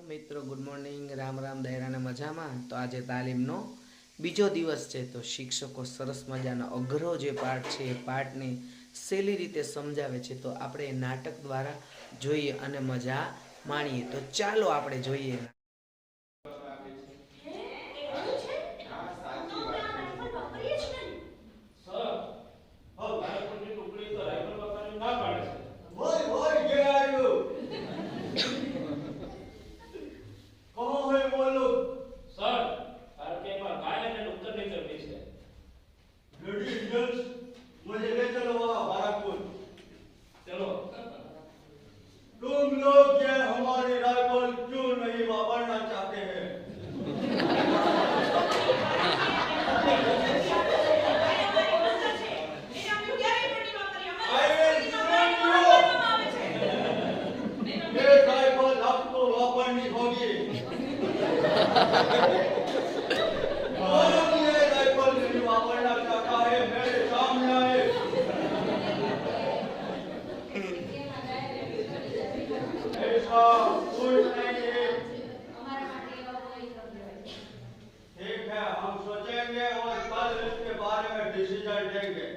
મિત્રો good morning, Ram Ram, દહેરાના મજામાં. તો આજે તાલીમનો બીજો દિવસ છે. તો શિક્ષકો સરસ મજાનો અઘરો જે પાઠ છે એ પાઠને સહેલી રીતે સમજાવે છે. તો આપણે એ નાટક દ્વારા જોઈએ અને મજા માણીએ. તો ચાલો આપણે જોઈએ. मुझे ले चलो वहाँ बाराकपुर। चलो। तुम लोग ये हमारी राइफल क्यों नहीं वापरना चाहते हैं? ये राइफल आपको वापरनी होगी। ठीक है, हम सोचेंगे और कल इसके बारे में डिसीजन लेंगे।